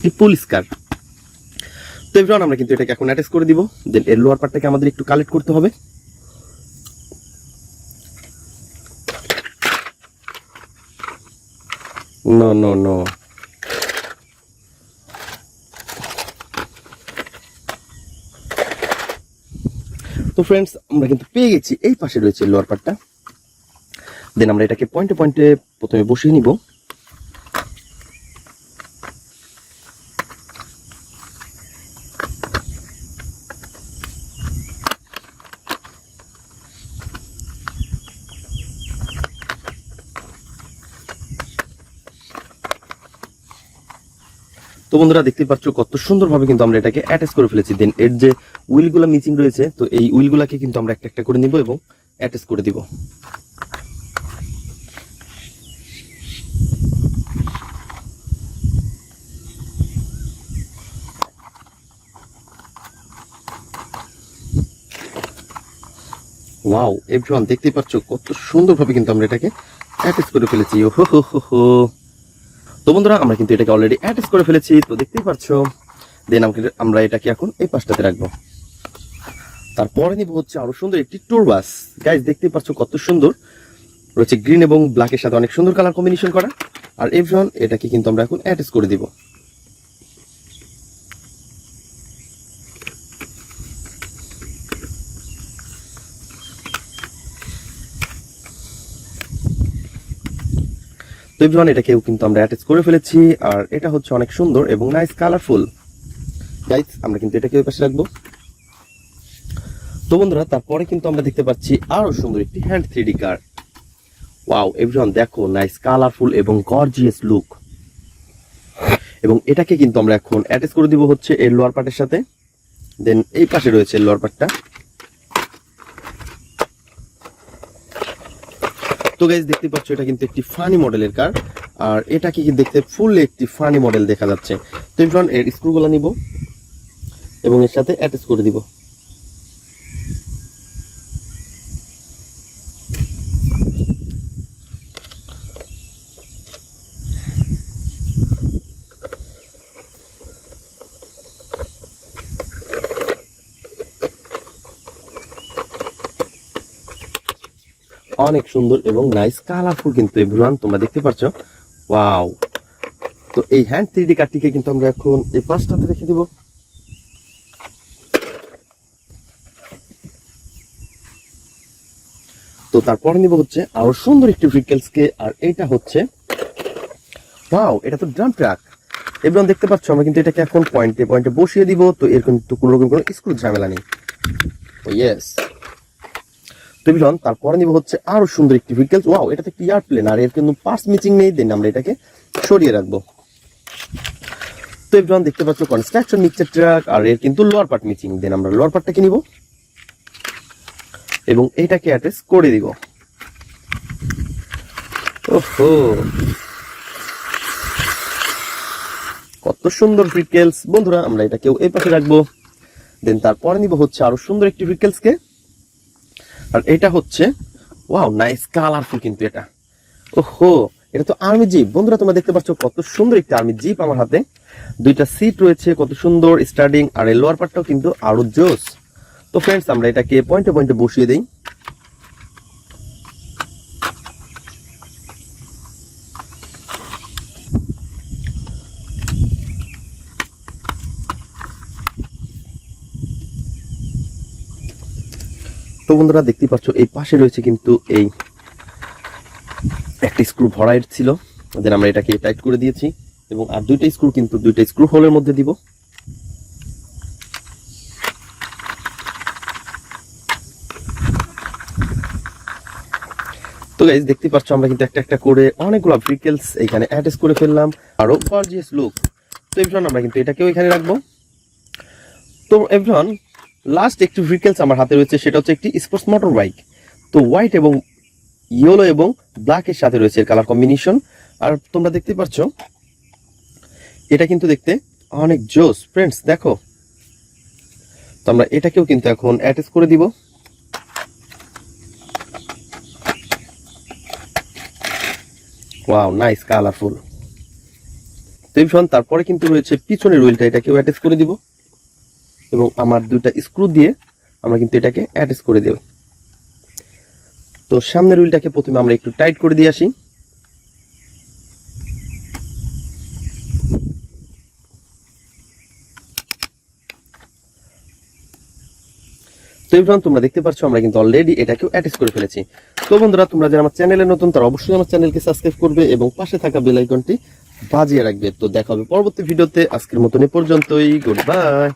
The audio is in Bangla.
পরিষ্কার। তো এভরিওয়ান আমরা কিন্তু এটাকে এখন অ্যাটাচ করে দিব। দেন এর লোয়ার পার্টটাকে আমাদের একটু কালেক্ট করতে হবে। নো নো নো, তো ফ্রেন্ডস আমরা কিন্তু পেয়ে গেছি। এই পাশে রয়েছে লোয়ার পার্টটা। দেন আমরা এটাকে পয়েন্টে পয়েন্টে প্রথমে বসিয়ে নিব। তো বন্ধুরা দেখতে পাচ্ছ কত সুন্দরভাবে কিন্তু আমরা এটাকে অ্যাটাচ করে ফেলেছি। দেন এর যে উইলগুলো মিচিং রয়েছে, তো এই উইলগুলোকে কিন্তু আমরা একটা একটা করে নিব এবং অ্যাটাচ করে দিব। ওয়াও এভরিওয়ান দেখতে পাচ্ছ কত সুন্দরভাবে কিন্তু আমরা এটাকে অ্যাটাচ করে ফেলেছি। ওহো হো হো হো। তো বন্ধুরা আমরা কিন্তু এটাকে অলরেডি অ্যাটাচ করে ফেলেছি, তো দেখতেই পাচ্ছ। দেন আমরা এটাকে এখন এই পাশটাতে রাখবো। তারপরে নিব হচ্ছে আরো সুন্দর একটি ট্যুর বাস। গাইজ দেখতেই পাচ্ছ কত সুন্দর রয়েছে, গ্রিন এবং ব্ল্যাকের সাথে অনেক সুন্দর কালার কম্বিনেশন করা। আর এভরিওয়ান এটাকে কিন্তু আমরা এখন অ্যাটাচ করে দিব। তো এভরিওয়ান এটাকেও কিন্তু আমরা অ্যাটাচ করে ফেলেছি। আর এটা হচ্ছে অনেক সুন্দর এবং নাইস কালারফুল। গাইজ আমরা কিন্তু এটাকে ওই পাশে রাখবো। তো বন্ধুরা তারপরে কিন্তু আমরা দেখতে পাচ্ছি আরো সুন্দর একটি হ্যান্ড 3D কার। ওয়াও এভরিওয়ান দেখো, নাইস কালারফুল এবং গর্জিয়াস লুক। এবং এটাকে কিন্তু আমরা এখন অ্যাটাচ করে দিব হচ্ছে এর লোয়ার পার্টের সাথে। দেন এই পাশে রয়েছে লোয়ার পার্টটা। তো গাইজ দেখতে পাচ্ছ এটা কিন্তু একটি ফানি মডেলের কার। আর এটা কি দেখতে ফুল একটি ফানি মডেল দেখা যাচ্ছে। তো এভরিওয়ান এর স্ক্রুগুলো নিব এবং এর সাথে অ্যাটাচ করে দিব। অনেক সুন্দর এবং নাইস কালারফুল কিন্তু এভরিওয়ান তোমরা দেখতে পাচ্ছ। ওয়াও, তো এই হ্যান্ড 3D কার্ডটিকে কিন্তু আমরা এখন এই পাশটাতে রেখে দিব। তো তারপরে নিব হচ্ছে আরো সুন্দর একটি ভেহিকলসকে। আর এটা হচ্ছে ওয়াও, এটা তো ড্রাম ট্রাক। এভরিওয়ান দেখতে পাচ্ছ আমরা কিন্তু এটাকে এখন পয়েন্টে পয়েন্টে বসিয়ে দিব। তো এর কিন্তু কোনো রকম কোনো স্ক্রু ঝামেলা নেই। তো ইয়েস, তারপরে নিব হচ্ছে আরো সুন্দর একটি ভেহিকলস। ওয়াও, এটা তো একটি এয়ারপ্লেন। আর এর কিন্তু পার্টস ম্যাচিং নেই। দেন আমরা এটাকে সরিয়ে রাখবো। তো এভরিওয়ান দেখতে পাচ্ছ কনস্ট্রাকশন মিক্সচার ট্রাক। আর এর কিন্তু লোয়ার পার্ট ম্যাচিং। দেন আমরা লোয়ার পার্টটাকে নিব এবং এটাকে অ্যাটাচ করে দিব। ওহো, কত সুন্দর ভেহিকলস। বন্ধুরা আমরা এটাকেও এই পাশে রাখবো। দেন তারপরে নিব হচ্ছে আরো সুন্দর একটি ভেহিকলসকে। আর এটা হচ্ছে ওয়াও, নাইস কালারফুল কিন্তু এটা। ওহো, এটা তো আর্মি জিপ। বন্ধুরা তোমরা দেখতে পাচ্ছ কত সুন্দর একটি আর্মি জিপ আমার হাতে। দুইটা সিট রয়েছে, কত সুন্দর স্টার্টিং। আর এই লোয়ার পার্টটাও কিন্তু আরো জোস। তো ফ্রেন্ডস আমরা এটাকে পয়েন্টে পয়েন্টে বসিয়ে দেই। তো বন্ধুরা দেখতে পাচ্ছ এই পাশে রয়েছে কিন্তু এই একটা স্ক্রু ভরাইট ছিল। দেন আমরা এটাকে টাইট করে দিয়েছি এবং আর দুইটা স্ক্রু কিন্তু দুইটা স্ক্রু হোলের মধ্যে দিব। তো গাইস দেখতে পাচ্ছ আমরা কিন্তু একটা একটা করে অনেকগুলো ভেহিকলস এখানে অ্যাটাচ করে ফেললাম। আরো গর্জিয়াস লুক। তো এভরিওয়ান আমরা কিন্তু এটাকেও এখানে রাখবো। তো এভরিওয়ান লাস্ট একটি ভেহিকলস আমার হাতে রয়েছে, সেটা হচ্ছে একটি স্পোর্টস মোটর বাইক। তো হোয়াইট এবং ইয়েলো এবং ব্ল্যাকের সাথে রয়েছে এর কালার কম্বিনেশন। আর তোমরা দেখতে পাচ্ছ এটা কিন্তু দেখতে অনেক জোস। ফ্রেন্ডস দেখো, তো আমরা এটাকেও কিন্তু এখন অ্যাটাচ করে দিব। Wow, nice colourful. তো এভরিওয়ান তারপরে কিন্তু রয়েছে পিছনের হুইলটা, এটাকেও অ্যাটাচ করে দিব এবং আমার দুইটা স্ক্রু দিয়ে আমরা কিন্তু এটাকে অ্যাটাচ করে দেব। তো সামনের হুইলটাকে প্রথমে আমরা একটু টাইট করে দিয়ে আসি। তো এভরিওয়ান তোমরা দেখতে পাচ্ছ আমরা কিন্তু অলরেডি এটাকেও অ্যাটাচ করে ফেলেছি। তো বন্ধুরা, তোমরা যারা আমার চ্যানেলে নতুন তারা অবশ্যই আমার চ্যানেলকে সাবস্ক্রাইব করবে এবং পাশে থাকা বেল আইকনটি বাজিয়ে রাখবে। তো দেখা হবে পরবর্তী ভিডিওতে, আজকের মতন এ পর্যন্তই, গুড বাই।